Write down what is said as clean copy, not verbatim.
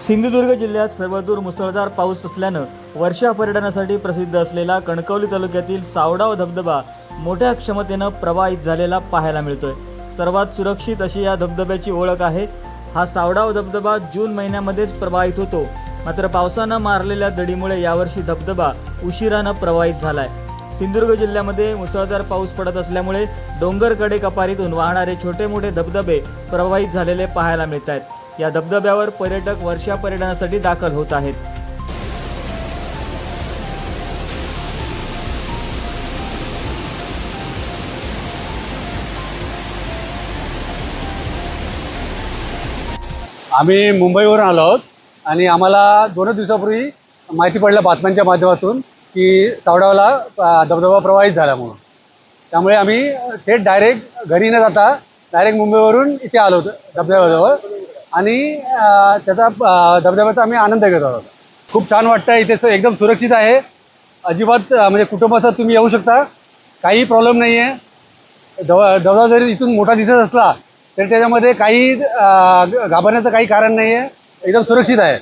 सिंधुदुर्ग जिल्ह्यात सर्वदूर मुसळधार पाऊस असल्यानं वर्षा पर्यटनासाठी प्रसिद्ध असलेला कणकवली तालुक्यातील सावडाव धबधबा मोठ्या क्षमतेनं प्रवाहित झालेला पाहायला मिळतोय। सर्वात सुरक्षित अशी या धबधब्याची ओळख आहे। हा सावडाव धबधबा जून महिन्यामध्येच प्रवाहित होतो, मात्र पावसानं मारलेल्या दडीमुळे यावर्षी धबधबा उशिरानं प्रवाहित झालाय। सिंधुदुर्ग जिल्ह्यामध्ये मुसळधार पाऊस पडत असल्यामुळे डोंगरकडे कपारीतून वाहणारे छोटे मोठे धबधबे प्रवाहित झालेले पाहायला मिळत आहेत। या धबधब्यावर पर्यटक वर्षा पर्यटनासाठी दाखल होत आहेत। आम्ही मुंबईवरून आलो आहोत आणि आम्हाला 2 दिवसापूर्वी माहिती पडलं बातम्यांच्या माध्यमातून की सावडावला धबधबा प्रवाहित झाला म्हणून। त्यामुळे आम्ही थेट डायरेक्ट घरी न जाता डायरेक्ट मुंबईवरून इथे आलो धबधब्याजवळ आणि त्याचा धबधब्याचा आम्ही आनंद घेत आहोत। खूप छान वाटतं। इथे एकदम सुरक्षित आहे, अजिबात म्हणजे कुटुंबासह तुम्ही येऊ शकता, काही प्रॉब्लेम नाही आहे। धबधबा जरी इथून मोठा दिसत असला तर त्याच्यामध्ये काही घाबरण्याचं काही कारण नाही आहे, एकदम सुरक्षित आहे।